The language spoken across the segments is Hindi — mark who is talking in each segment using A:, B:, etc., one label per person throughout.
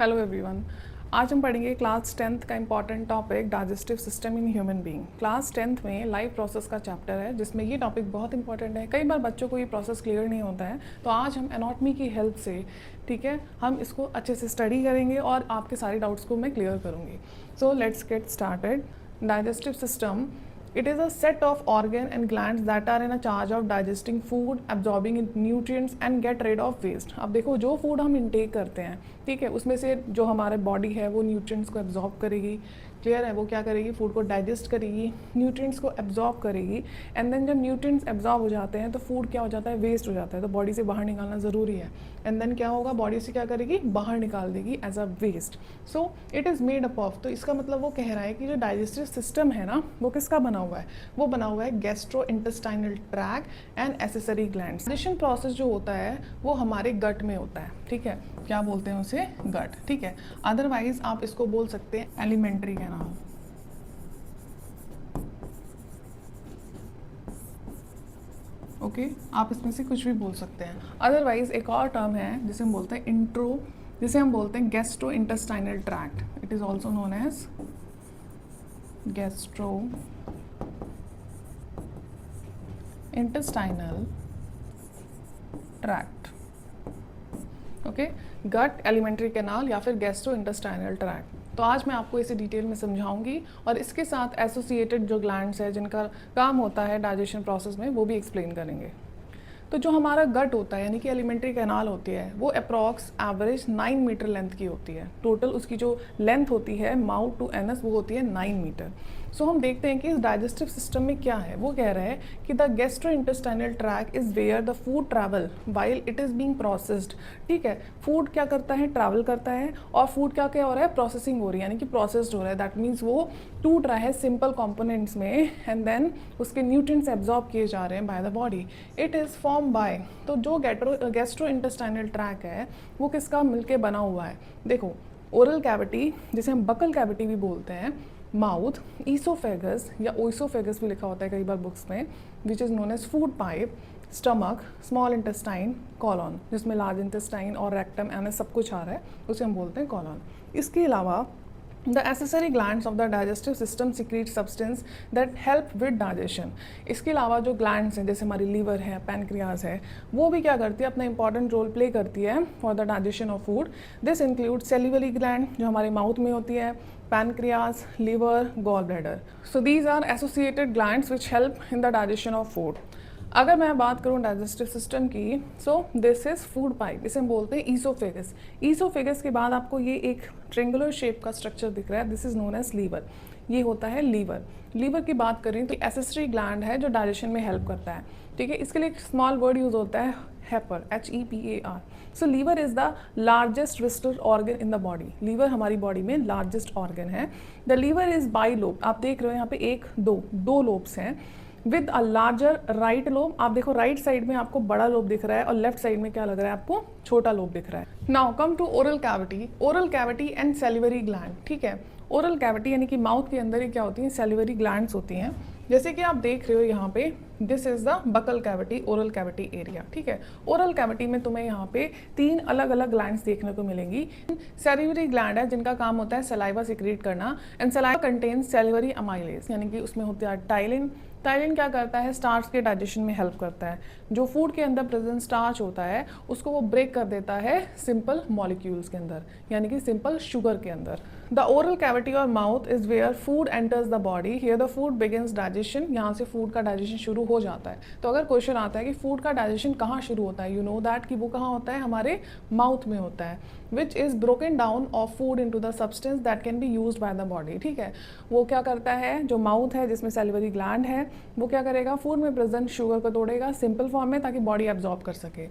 A: Hello everyone. आज हम पढ़ेंगे क्लास 10th का important topic digestive system in human being. Class 10th में लाइफ प्रोसेस का चैप्टर है जिसमें ये टॉपिक बहुत इंपॉर्टेंट है। कई बार बच्चों को ये प्रोसेस क्लियर नहीं होता है, तो आज हम एनाटॉमी की हेल्प से, ठीक है, हम इसको अच्छे से स्टडी करेंगे और आपके सारे डाउट्स को मैं क्लियर करूँगी। So let's get started. Digestive system, it is a set of organ and glands that are in a charge of digesting food, absorbing nutrients and get rid of waste। अब देखो, जो फूड हम इंटेक करते हैं, ठीक है, उसमें से जो हमारे बॉडी है वो न्यूट्रिएंट्स को एब्जॉर्ब करेगी। क्लियर है? वो क्या करेगी? फूड को डाइजेस्ट करेगी, न्यूट्रिएंट्स को एब्जॉर्ब करेगी। एंड देन जब न्यूट्रिएंट्स एब्जॉर्ब हो जाते हैं तो फूड क्या हो जाता है? वेस्ट हो जाता है। तो बॉडी से बाहर निकालना ज़रूरी है। एंड देन क्या होगा? बॉडी से क्या करेगी? बाहर निकाल देगी as a waste. So it is made up of, तो इसका मतलब वो कह रहा है कि जो डाइजेस्टिव सिस्टम है ना, वो किसका बना हुआ है? वो बना हुआ है gastro intestinal tract and accessory glands. Digestion process जो होता है वो हमारे गट में होता है, ठीक है। क्या बोलते हैं उसे? गट, ठीक है। अदरवाइज आप इसको बोल सकते हैं एलिमेंट्री कैनाल। ओके, आप इसमें से कुछ भी बोल सकते हैं। अदरवाइज एक और टर्म है जिसे हम बोलते हैं जिसे हम बोलते हैं gastro intestinal tract. It is also known as gastro intestinal tract. Okay, gut, alimentary canal या फिर गैस्ट्रो इंटेस्टाइनल ट्रैक्ट। तो आज मैं आपको इसे डिटेल में समझाऊंगी और इसके साथ एसोसिएटेड जो ग्लैंड्स है जिनका काम होता है डाइजेशन प्रोसेस में, वो भी एक्सप्लेन करेंगे। तो जो हमारा गट होता है यानी कि एलिमेंट्री कैनाल होती है, वो अप्रॉक्स एवरेज 9 मीटर लेंथ की होती है। टोटल उसकी जो लेंथ होती है माउथ टू एनस वो होती है 9 मीटर। सो हम देखते हैं कि इस डाइजेस्टिव सिस्टम में क्या है। वो कह रहे हैं कि the gastrointestinal tract is where the food travel while it is being processed. ठीक है, फूड क्या करता है? ट्रैवल करता है। और फूड क्या क्या हो रहा है? प्रोसेसिंग हो रही है, यानी कि प्रोसेस्ड हो रहा है। दैट मीन्स वो टूट रहा है सिंपल कंपोनेंट्स में एंड देन उसके न्यूट्रिएंट्स एब्जॉर्ब किए जा रहे हैं by the body. It is form by, तो जो गैस्ट्रोइंटेस्टाइनल ट्रैक है वो किसका मिलके बना हुआ है? देखो, ओरल कैविटी जिसे हम बकल कैविटी भी बोलते हैं, माउथ, ईसोफेगस या ओइसोफेगस भी लिखा होता है कई बार बुक्स में, which is known as food pipe, stomach, small intestine, colon जिसमें लार्ज इंटेस्टाइन और रेक्टम एंड सब कुछ आ रहा है, उसे हम बोलते हैं कॉलॉन। इसके अलावा The accessory glands of the digestive system secrete substance that help with digestion। इसके अलावा जो glands हैं जैसे हमारी लीवर है, पैनक्रियाज है, वो भी क्या करती है? अपना इंपॉर्टेंट रोल प्ले करती है for the digestion of food. This include salivary gland जो हमारे माउथ में होती है, pancreas, liver, gall bladder. So these are associated glands which help in the digestion of food. अगर मैं बात करूं डाइजेस्टिव सिस्टम की, so this is food pipe, इसे हम बोलते हैं ईसोफेगस। ईसोफेगस के बाद आपको ये एक ट्रेंगुलर शेप का स्ट्रक्चर दिख रहा है, this is known as liver. ये होता है लीवर। लीवर की बात करें तो एसेसरी ग्लैंड है जो डाइजेशन में हेल्प करता है, ठीक है। इसके लिए एक स्मॉल वर्ड यूज होता है hepar, HEPAR। So liver is the largest visceral organ in the body. Liver हमारी बॉडी में लार्जेस्ट ऑर्गन है। The liver is bi lobe, आप देख रहे हो यहाँ पे दो लोब्स हैं with a larger right lobe. आप देखो राइट साइड में आपको बड़ा लोब दिख रहा है और लेफ्ट साइड में क्या लग रहा है आपको? छोटा लोब दिख रहा है। Now come to oral cavity. Oral cavity and salivary gland, ठीक है। ओरल कैविटी यानी कि माउथ के अंदर ही क्या होती हैं? सेलिवरी ग्लैंड्स होती हैं। जैसे कि आप देख रहे हो यहाँ पे, this is the buccal cavity, oral cavity area, ठीक है। ओरल कैविटी में तुम्हें यहाँ पे 3 अलग अलग ग्लैंड्स देखने को मिलेंगी। सेलिवरी ग्लैंड है जिनका काम होता है सलाइवा सिक्रीट करना and saliva contains salivary amylase, यानी कि उसमें होता है टाइलिन। टाइलिन क्या करता है? स्टार्च के डाइजेशन में हेल्प करता है। जो फूड के अंदर प्रेजेंट स्टार्च होता है उसको वो ब्रेक कर देता है सिंपल मॉलिक्यूल्स के अंदर, यानी कि सिंपल शुगर के अंदर। द ओरल कैविटी और mouth is where food enters the body, here the food begins digestion. यहाँ से फूड का डाइजेशन शुरू हो जाता है। तो अगर क्वेश्चन आता है कि फूड का डाइजेशन कहाँ शुरू होता है, यू नो दैट कि वो कहाँ होता है? हमारे माउथ में होता है। Which is broken down of food into the substance that can be used by the body, ठीक है। वो क्या करता है? जो माउथ है जिसमें सेलिवरी ग्लैंड है, वो क्या करेगा? फूड में प्रेजेंट शुगर को तोड़ेगा सिंपल फॉर्म में ताकि बॉडी एब्जॉर्ब कर सके।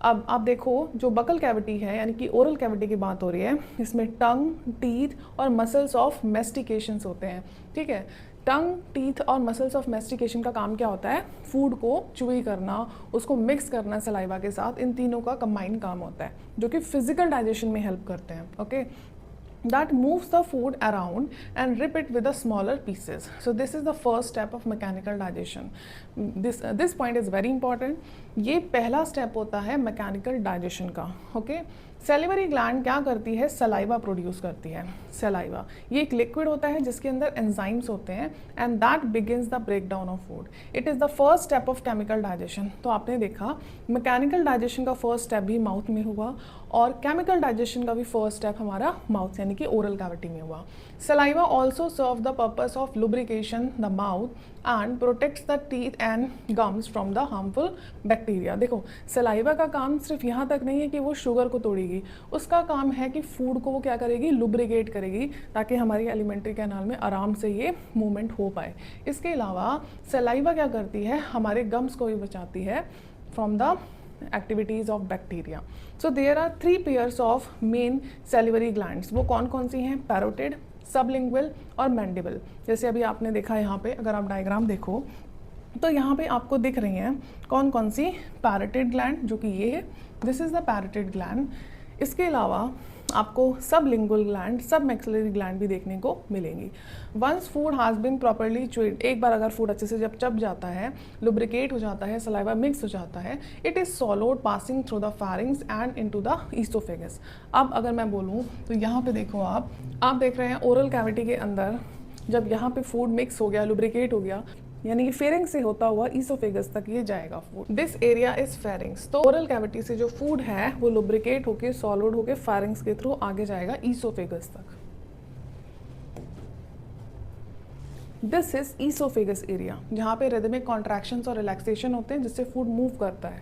A: अब आप देखो, जो बकल कैविटी है यानी कि ओरल कैविटी की बात हो रही है, इसमें टंग, टीथ और मसल्स ऑफ मेस्टिकेशंस होते हैं, ठीक है। टंग, टीथ और मसल्स ऑफ मेस्टिकेशन का काम क्या होता है? फूड को च्यूई करना, उसको मिक्स करना सलाइवा के साथ। इन तीनों का कंबाइंड काम होता है जो कि फिजिकल डाइजेशन में हेल्प करते हैं, okay. that moves the food around and rip it with the smaller pieces. So this is the first step of mechanical digestion. This point is very important. ये पहला स्टेप होता है मैकेनिकल डाइजेशन का, ओके। सेलिवरी ग्लैंड क्या करती है, सलाइवा प्रोड्यूस करती है। सलाइवा ये एक लिक्विड होता है जिसके अंदर एंजाइम्स होते हैं and that begins the break down of food. It is the first step of chemical digestion. तो आपने देखा मैकेनिकल डाइजेशन का फर्स्ट स्टेप भी माउथ में हुआ और केमिकल डाइजेशन का भी फर्स्ट स्टेप हमारा माउथ यानी कि ओरल कैविटी में हुआ। Saliva also serve the purpose of lubrication the mouth and protects the teeth and gums from the harmful bacteria. देखो सलाइवा का काम सिर्फ यहाँ तक नहीं है कि वो शुगर को तोड़ेगी, उसका काम है कि फूड को वो क्या करेगी, लुब्रिकेट करेगी ताकि हमारी एलिमेंट्री कैनाल में आराम से ये मूवमेंट हो पाए। इसके अलावा सलाइवा क्या करती है, हमारे गम्स को भी बचाती है from the activities of bacteria. So there are 3 pairs of main salivary glands. वो कौन कौन सी हैं, पैरोटिड, सबलिंगुअल और मैंडिबल। जैसे अभी आपने देखा यहाँ पे, अगर आप डायग्राम देखो तो यहाँ पे आपको दिख रही हैं कौन कौन सी, पैरोटिड ग्लैंड जो कि ये है, this is the parotid gland. इसके अलावा आपको sublingual gland, submaxillary gland भी देखने को मिलेंगी। Once food has been properly chewed, एक बार अगर फूड अच्छे से जब चब जाता है, लुब्रिकेट हो जाता है, सलाइवा मिक्स हो जाता है, it is swallowed passing through the pharynx and into the oesophagus. अब अगर मैं बोलूँ तो यहाँ पे देखो आप देख रहे हैं ओरल कैविटी के अंदर जब यहाँ पे फूड मिक्स हो गया, लुब्रिकेट हो गया, यानी कि फेरिंग्स से होता हुआ ईसोफेगस तक ये जाएगा food. This area is pharynx. तो ओरल कैविटी से जो फूड है वो लुब्रिकेट होके, सॉलिड होके फेरिंग्स के थ्रू आगे जाएगा ईसोफेगस तक। दिस इज ईसोफेगस एरिया जहाँ पे रिदमिक कॉन्ट्रैक्शंस और रिलैक्सेशन होते हैं जिससे फूड मूव करता है।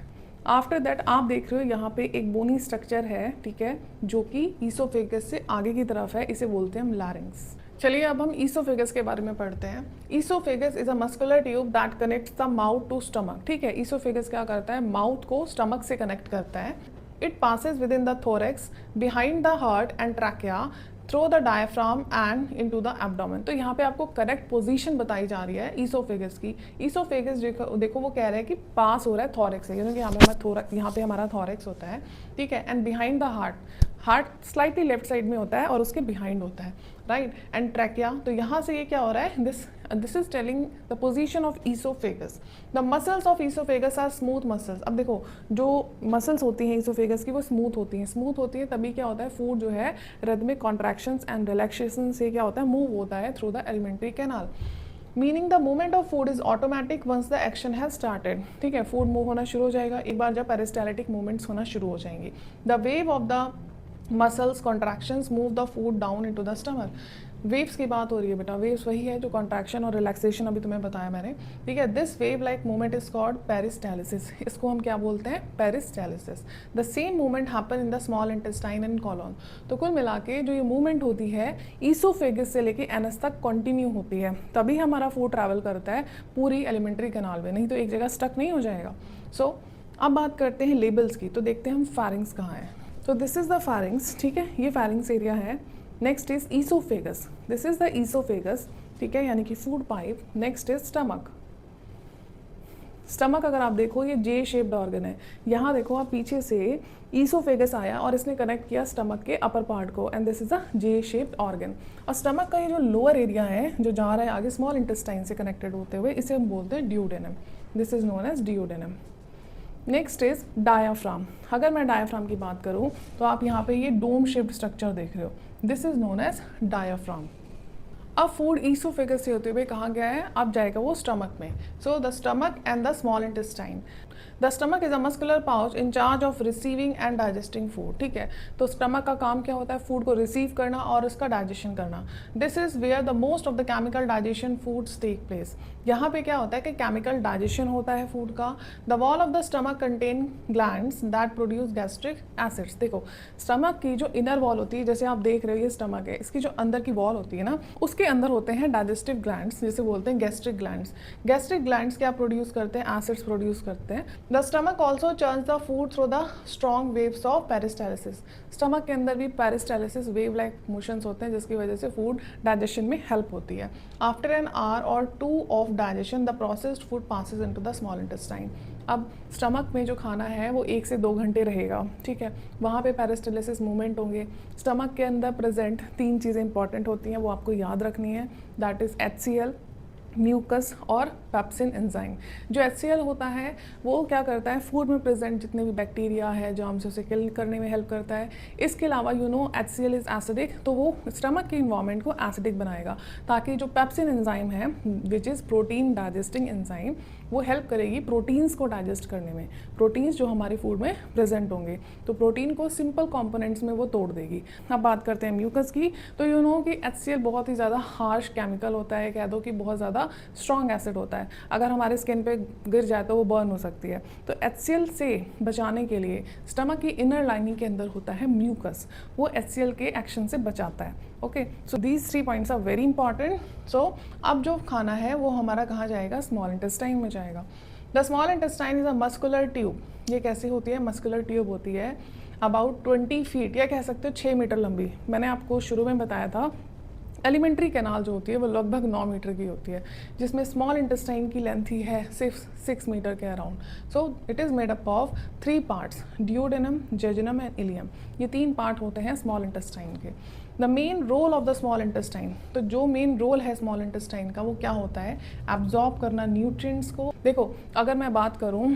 A: आफ्टर दैट आप देख रहे हो यहाँ पे एक बोनी स्ट्रक्चर है, ठीक है, जो कि ईसोफेगस से आगे की तरफ है, इसे बोलते हैं हम लैरिंग्स। चलिए अब हम ईसोफेगस के बारे में पढ़ते हैं। Oesophagus is a muscular tube that connects the mouth to stomach. ठीक है, ईसोफेगस क्या करता है, माउथ को स्टमक से कनेक्ट करता है। It passes within the thorax, behind the heart and trachea, through the diaphragm and into the abdomen. तो यहाँ पे आपको करेक्ट पोजीशन बताई जा रही है ईसोफेगस की। ईसोफेगस देखो वो कह रहा है कि पास हो रहा है थोरेक्स से, क्योंकि यहाँ पे हमारा थोरेक्स होता है, ठीक है, and behind the heart slightly left side में होता है और उसके बिहाइंड होता है, राइट, एंड ट्रैकिया। तो यहाँ से ये क्या हो रहा है, this is telling the position of oesophagus. The muscles of oesophagus are smooth muscles. अब देखो जो मसल्स होती हैं ईसोफेगस की वो स्मूथ होती हैं तभी क्या होता है, फूड जो है रिदमिक कॉन्ट्रैक्शंस एंड रिलैक्सेशन से क्या होता है, मूव होता है through the alimentary canal. Meaning the movement of food is automatic once the action has started. ठीक है, फूड मूव होना शुरू हो जाएगा एक बार जब पेरिस्टाल्टिक मूवमेंट्स होना शुरू हो जाएंगे। The wave of the muscles contractions move the food down into the stomach. Waves की बात हो रही है बेटा, वेव्स वही है जो कॉन्ट्रैक्शन और रिलैक्सेशन अभी तुम्हें बताया मैंने, ठीक है। This wave like movement is called peristalsis. इसको हम क्या बोलते हैं, peristalsis. The same movement happen in the small intestine and colon. तो कुल मिला के जो ये मूवमेंट होती है ईसोफेगस से लेके एनस तक कंटिन्यू होती है, तभी हमारा फूड ट्रैवल करता है पूरी एलिमेंट्री कैनाल में, नहीं तो एक जगह स्टक नहीं हो जाएगा। सो अब बात करते हैं लेबल्स की। तो देखते हैं हम फेरिंग्स कहाँ है। तो दिस इज द फेरिंग्स, ठीक है, ये फेरिंग्स एरिया है। Next is oesophagus, this is the oesophagus, ठीक है, यानी कि food pipe. Next is stomach. Stomach अगर आप देखो ये जे शेप्ड ऑर्गन है। यहाँ देखो आप पीछे से ईसोफेगस आया और इसने कनेक्ट किया स्टमक के अपर पार्ट को, and this is a J shaped organ. और स्टमक का ये जो लोअर एरिया है जो जा रहा है आगे स्मॉल इंटेस्टाइन से कनेक्टेड होते हुए, इसे हम बोलते हैं duodenum. This is known as duodenum. Next is diaphragm. अगर मैं डायाफ्राम की बात करूँ तो आप यहाँ पे ये डोम शेप्ड स्ट्रक्चर देख रहे हो, this is known as diaphragm. अब फूड ईसोफेगस से होते हुए कहाँ गया है, अब जाएगा वो स्टमक में। So the stomach and the small intestine. The stomach is a muscular pouch in charge of receiving end digesting food. ठीक है, तो स्टमक का काम क्या होता है, फूड को रिसीव करना और उसका डाइजेशन करना। This is where the most of the chemical digestion foods take place. यहाँ पे क्या होता है कि केमिकल डाइजेशन होता है फूड का। The wall of the stomach contain glands that produce gastric acids. देखो स्टमक की जो इनर वॉल होती है, जैसे आप देख रहे हो ये स्टमक है, इसकी जो अंदर की वॉल होती है ना, उसके अंदर होते हैं डाइजेस्टिव ग्लैंड्स, जिसे बोलते हैं गैस्ट्रिक ग्लैंड्स। गैस्ट्रिक ग्लैंड्स क्या प्रोड्यूस करते हैं, एसिड्स प्रोड्यूस करते हैं। The stomach also churns the food through the strong waves of peristalsis. Stomach के अंदर भी पेरिस्टालिसिस वेव लाइक मोशंस होते हैं जिसकी वजह से फूड डाइजेशन में हेल्प होती है। After N hour or 2 of digestion the processed food passes into the small intestine. अब स्टमक में जो खाना है वो 1 से 2 घंटे रहेगा, ठीक है, वहाँ पे पेरिस्टालिसिस मूवमेंट होंगे। स्टमक के अंदर प्रेजेंट 3 चीज़ें इंपॉर्टेंट होती हैं, वो आपको याद रखनी है, दैट इज़ HCl, म्यूकस और पेप्सिन एंजाइम। जो HCl होता है वो क्या करता है, फूड में प्रेजेंट जितने भी बैक्टीरिया है जर्म्स उसे किल करने में हेल्प करता है। इसके अलावा HCl इज एसिडिक, तो वो स्टमक के इन्वायरमेंट को एसिडिक बनाएगा, ताकि जो पेप्सिन एंजाइम है which is protein digesting enzyme, वो हेल्प करेगी प्रोटीन्स को डाइजेस्ट करने में, प्रोटीन्स जो हमारे फूड में प्रेजेंट होंगे, तो प्रोटीन को सिंपल कंपोनेंट्स में वो तोड़ देगी। अब बात करते हैं म्यूकस की, तो कि HCl बहुत ही ज़्यादा हार्श केमिकल होता है, कह दो कि बहुत ज़्यादा स्ट्रॉन्ग एसिड होता है, अगर हमारे स्किन पे गिर जाए तो वो बर्न हो सकती है। तो HCl से बचाने के लिए स्टमक की इनर लाइनिंग के अंदर होता है म्यूकस, वो HCl के एक्शन से बचाता है। Okay, so these 3 points are very important. So अब जो खाना है वो हमारा कहाँ जाएगा, स्मॉल इंटेस्टाइन में जाएगा। The small intestine is a muscular tube. ये कैसी होती है, मस्कुलर ट्यूब होती है अबाउट 20 फीट, या कह सकते हो 6 मीटर लंबी। मैंने आपको शुरू में बताया था एलिमेंट्री कैनाल जो होती है वो लगभग 9 मीटर की होती है, जिसमें स्मॉल इंटेस्टाइन की लेंथ ही है सिर्फ 6 मीटर के around. So it is made up of 3 parts, duodenum, jejunum and ileum. ये 3 पार्ट होते हैं स्मॉल इंटेस्टाइन के। The main role of the small intestine, तो जो मेन रोल है स्मॉल इंटेस्टाइन का वो क्या होता है, एब्जॉर्ब करना न्यूट्रिएंट्स को। देखो अगर मैं बात करूँ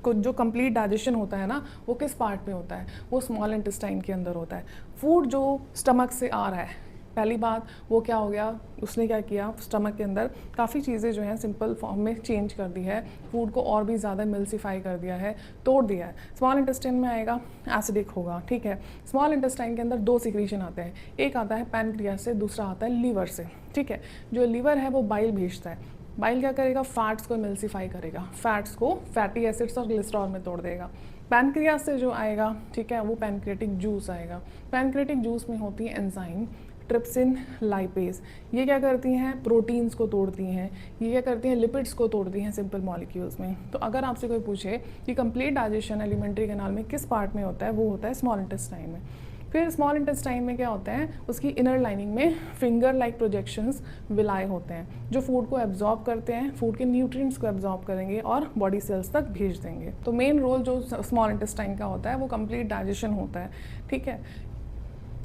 A: कुछ जो कंप्लीट डाइजेशन होता है ना, वो किस पार्ट में होता है, वो स्मॉल इंटेस्टाइन के अंदर होता है। फूड जो स्टमक से आ रहा है, पहली बात वो क्या हो गया, उसने क्या किया, स्टमक के अंदर काफ़ी चीज़ें जो हैं सिंपल फॉर्म में चेंज कर दी है, फूड को और भी ज़्यादा मिल्सिफाई कर दिया है, तोड़ दिया है। स्मॉल इंटेस्टाइन में आएगा, एसिडिक होगा, ठीक है। स्मॉल इंटेस्टाइन के अंदर 2 सिक्रीशन आते हैं, एक आता है पैनक्रियास से, दूसरा आता है लीवर से, ठीक है। जो लीवर है वो बाइल भेजता है, बाइल क्या करेगा, फैट्स को मिल्सिफाई करेगा, फैट्स को फैटी एसिड्स और ग्लिसरॉल में तोड़ देगा। पैनक्रियास से जो आएगा, ठीक है, वो पैनक्रियाटिक जूस आएगा। पैनक्रियाटिक जूस में होती है एंजाइम ट्रिप्सिन, लाइपेज। ये क्या करती हैं, प्रोटीन्स को तोड़ती हैं, ये क्या करती हैं, लिपिड्स को तोड़ती हैं सिंपल मॉलिक्यूल्स में। तो अगर आपसे कोई पूछे कि कंप्लीट डाइजेशन एलिमेंट्री कैनाल में किस पार्ट में होता है, वो होता है स्मॉल इंटेस्टाइन में। फिर स्मॉल इंटेस्टाइन में क्या होता है, उसकी इनर लाइनिंग में फिंगर लाइक प्रोजेक्शंस विलाय होते हैं, जो फूड को एब्जॉर्ब करते हैं, फूड के न्यूट्रिएंट्स को एब्जॉर्ब करेंगे और बॉडी सेल्स तक भेज देंगे। तो मेन रोल जो स्मॉल इंटेस्टाइन का होता है वो कंप्लीट डाइजेशन होता है, ठीक है।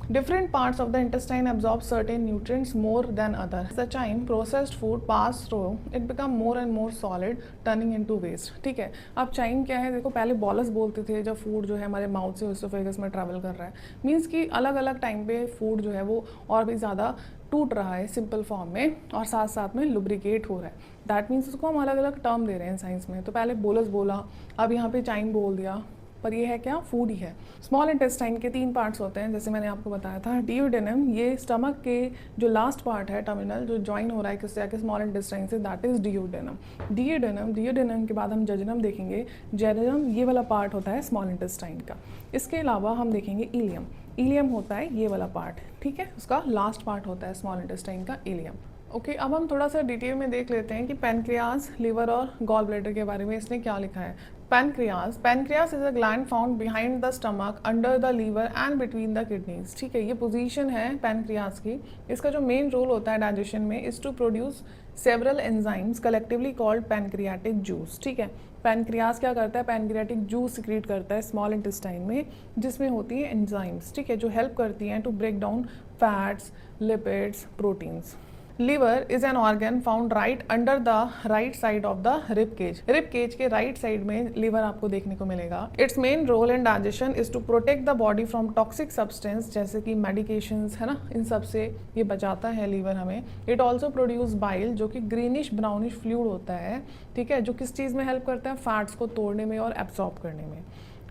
A: Different parts of the intestine absorb certain nutrients more than others. As the time processed food pass through, it become more and more solid, turning into waste. ठीक है, अब चाइम क्या है, देखो पहले बॉलस बोलते थे जब फूड जो है हमारे माउथ से ओसोफेगस में ट्रैवल कर रहा है, मीन्स कि अलग अलग टाइम पे फूड जो है वो और भी ज़्यादा टूट रहा है सिंपल फॉर्म में, और साथ साथ में लुब्रिकेट हो रहा है। दैट मीन्स उसको हम अलग अलग टर्म दे रहे हैं साइंस में। तो पहले बोलस बोला, अब यहाँ पे चाइम बोल दिया, पर ये है क्या, फूड ही है। स्मॉल इंटेस्टाइन के 3 पार्ट्स होते हैं, जैसे मैंने आपको बताया था। डियोडेनम, ये स्टमक के जो लास्ट पार्ट है, टर्मिनल जो ज्वाइन हो रहा है किससे आके, स्मॉल इंटेस्टाइन से, दैट इज डियोडेनम। डियोडेनम के बाद हम जेजुनम देखेंगे। जेजुनम ये वाला पार्ट होता है स्मॉल इंटेस्टाइन का। इसके अलावा हम देखेंगे इलियम। इलियम होता है ये वाला पार्ट, ठीक है, उसका लास्ट पार्ट होता है स्मॉल इंटेस्टाइन का, इलियम। ओके, अब हम थोड़ा सा डिटेल में देख लेते हैं कि पैनक्रियाज, लिवर और गॉल ब्लैडर के बारे में इसने क्या लिखा है। Pancreas is a gland found behind the stomach, under the liver and between the kidneys. ठीक है, ये पोजीशन है पैनक्रियाज की। इसका जो मेन रोल होता है डाइजेशन में is to produce several enzymes collectively called pancreatic juice. ठीक है, पैनक्रियाज क्या करता है, पैनक्रियाटिक जूस सिक्रीट करता है स्मॉल इंटेस्टाइन में, जिसमें होती है एंजाइम्स, ठीक है, जो हेल्प करती हैं to break down fats, lipids, proteins. Liver is an organ found right under the right side of the rib cage. Rib cage के राइट साइड में लिवर आपको देखने को मिलेगा। Its main role in digestion is to protect the body from toxic substance, जैसे कि मेडिकेशंस है ना, इन सब से ये बचाता है लिवर हमें। इट ऑल्सो प्रोड्यूस बाइल, जो कि ग्रीनिश ब्राउनिश फ्लूइड होता है, ठीक है, जो किस चीज़ में हेल्प करता है, फैट्स को तोड़ने में और एब्सॉर्ब करने में।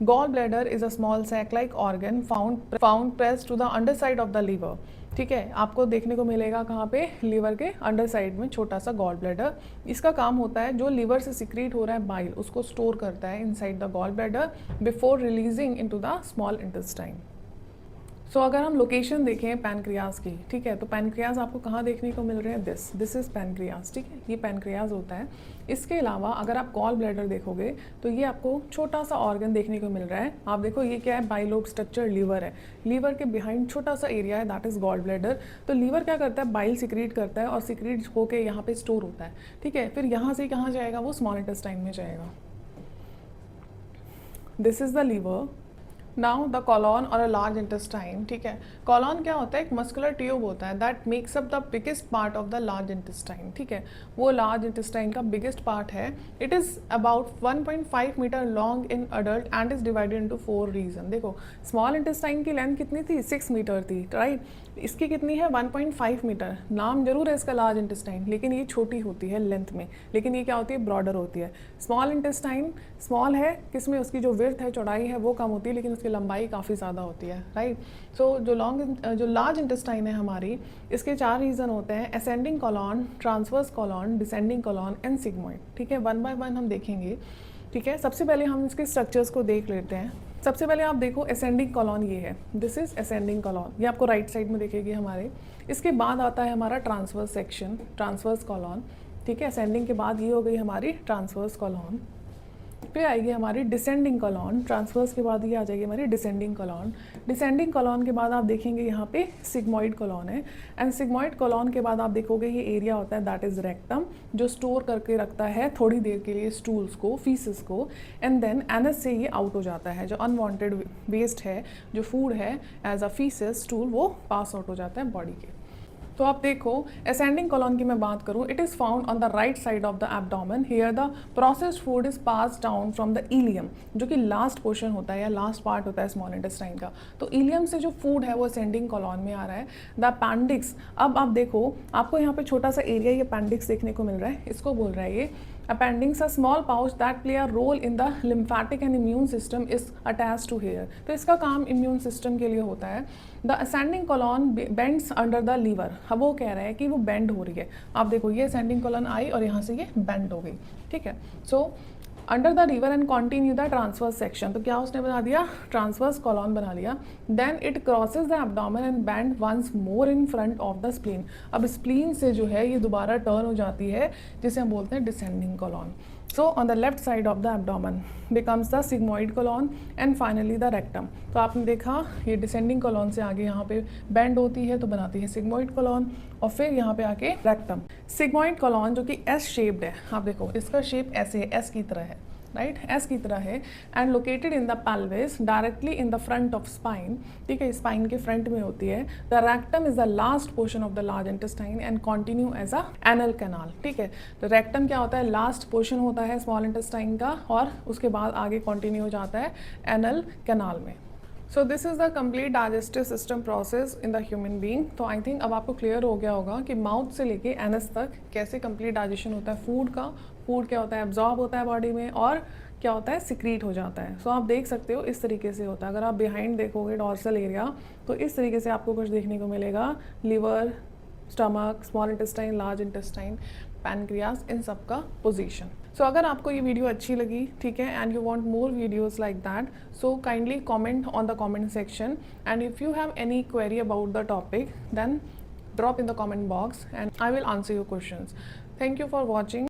A: Gall bladder is a small sac like organ found press to the under side of the liver. ठीक है, आपको देखने को मिलेगा कहाँ पे, लिवर के अंडर साइड में छोटा सा गॉल ब्लैडर। इसका काम होता है जो लिवर से सिक्रीट हो रहा है बाइल, उसको स्टोर करता है inside the gall bladder before releasing into the small intestine. So अगर हम लोकेशन देखें पैनक्रियाज की, ठीक है, तो पैनक्रियाज आपको कहाँ देखने को मिल रहे हैं, दिस इज पैनक्रियाज। ठीक है, ये पैनक्रियाज होता है। इसके अलावा अगर आप गॉल ब्लैडर देखोगे तो ये आपको छोटा सा ऑर्गन देखने को मिल रहा है। आप देखो ये क्या है, बाइलोब स्ट्रक्चर लीवर है। लीवर के बिहाइंड छोटा सा एरिया है, दैट इज गॉल ब्लैडर। तो लीवर क्या करता है, बाइल सिक्रीट करता है और सिक्रीट होके यहाँ पे स्टोर होता है। ठीक है, फिर यहाँ से कहाँ जाएगा, वो स्मॉल इंटेस्टाइन में जाएगा। This is the liver, now the colon or a large intestine, ठीक है। कॉलॉन क्या होता है, एक मस्कुलर ट्यूब होता है that makes up the biggest part of the large intestine, ठीक है। वो लार्ज इंटेस्टाइन का बिगेस्ट पार्ट है। It is about 1.5 metre long in adult and is divided into 4 region. देखो स्मॉल इंटेस्टाइन की लेंथ कितनी थी, 6 मीटर थी, राइट। इसकी कितनी है, 1.5 मीटर। नाम जरूर है इसका लार्ज इंटेस्टाइन, लेकिन ये छोटी होती है लेंथ में, लेकिन ये क्या होती है, ब्रॉडर होती है। स्मॉल इंटेस्टाइन स्मॉल है किसमें, उसकी जो विड्थ है, चौड़ाई है, वो कम होती है, लेकिन उसकी लंबाई काफ़ी ज़्यादा होती है, राइट। सो जो लार्ज इंटेस्टाइन है हमारी, इसके 4 रीज़न होते हैं, ascending colon, transverse colon, descending colon and sigmoid, ठीक है। 1 बाय 1 हम देखेंगे, ठीक है। सबसे पहले हम इसके स्ट्रक्चर्स को देख लेते हैं। सबसे पहले आप देखो असेंडिंग कॉलॉन ये है, दिस इज असेंडिंग कॉलॉन, ये आपको राइट साइड में दिखेगी हमारे। इसके बाद आता है हमारा ट्रांसवर्स सेक्शन, ट्रांसवर्स कॉलॉन, ठीक है। असेंडिंग के बाद ये हो गई हमारी ट्रांसवर्स कॉलॉन, फिर आएगी हमारी डिसेंडिंग कॉलॉन, ट्रांसवर्स के बाद ये आ जाएगी हमारी डिसेंडिंग कॉलॉन। डिसेंडिंग कॉलॉन के बाद आप देखेंगे यहाँ पे सिग्मॉइड कॉलॉन है, एंड सिग्मॉइड कॉलॉन के बाद आप देखोगे ये एरिया होता है दैट इज रेक्टम, जो स्टोर करके रखता है थोड़ी देर के लिए स्टूल्स को, फीसेस को, एंड देन एनस से ये आउट हो जाता है। जो अनवांटेड वेस्ट है, जो फूड है एज अ फीसेस स्टूल, वो पास आउट हो जाता है बॉडी के। तो आप देखो असेंडिंग कॉलॉन की मैं बात करूँ, it is found on the right side of the abdomen. Here the processed food is pass down from the ilium, जो कि लास्ट पोर्शन होता है या लास्ट पार्ट होता है स्मॉल इंटेस्टाइन का। तो इलियम से जो फूड है वो असेंडिंग कॉलॉन में आ रहा है। द अपेंडिक्स, अब आप देखो आपको यहाँ पे छोटा सा एरिया ये अपेंडिक्स देखने को मिल रहा है, इसको बोल रहा है ये appendix, a small pouch that play a role in the lymphatic and immune system is attached to here। तो इसका काम इम्यून सिस्टम के लिए होता है। The ascending colon bends under the liver, अब वो कह रहा है कि वो बेंड हो रही है। आप देखो ये असेंडिंग कॉलॉन आई और यहाँ से ये बेंड हो गई, ठीक है। So under the liver and continue the transverse section, तो क्या उसने बना दिया, ट्रांसवर्स कॉलॉन बना लिया। Then it crosses the abdomen and bend once more in front of the spleen. अब स्प्लीन से जो है ये दोबारा टर्न हो जाती है, जिसे हम बोलते हैं descending colon. So on the left side of the abdomen becomes the sigmoid colon and finally the rectum. तो आपने देखा ये डिसेंडिंग कॉलॉन से आगे यहाँ पे बेंड होती है तो बनाती है सिग्मॉइड कॉलॉन, और फिर यहाँ पे आके रेक्टम। सिग्मॉइड कॉलॉन जो कि एस शेप्ड है, आप देखो इसका शेप ऐसे है, एस की तरह है, राइट, एस की तरह है, and located in the pelvis directly in the front of spine, ठीक है, स्पाइन के फ्रंट में होती है। The rectum is the last portion of the large intestine and continue as a anal canal, ठीक है। तो रेक्टम क्या होता है, लास्ट पोर्शन होता है स्मॉल इंटेस्टाइन का, और उसके बाद आगे कंटिन्यू हो जाता है एनल कैनाल में। So this is the complete digestive system process in the human being. तो आई थिंक अब आपको क्लियर हो गया होगा कि माउथ से लेके एनस तक कैसे कंप्लीट डाइजेशन होता है फूड का, फूड क्या होता है, एब्जॉर्ब होता है बॉडी में, और क्या होता है, सिक्रीट हो जाता है। सो आप देख सकते हो इस तरीके से होता है। अगर आप बिहाइंड देखोगे डॉर्सल एरिया, तो इस तरीके से आपको कुछ देखने को मिलेगा, liver, stomach, small intestine, large intestine, pancreas, इन सब का पोजीशन। सो अगर आपको ये वीडियो अच्छी लगी, ठीक है, and you want more videos like that, so kindly comment on the comment section, and if you have any query about the topic then drop in the comment box and I will answer your questions. Thank you for watching.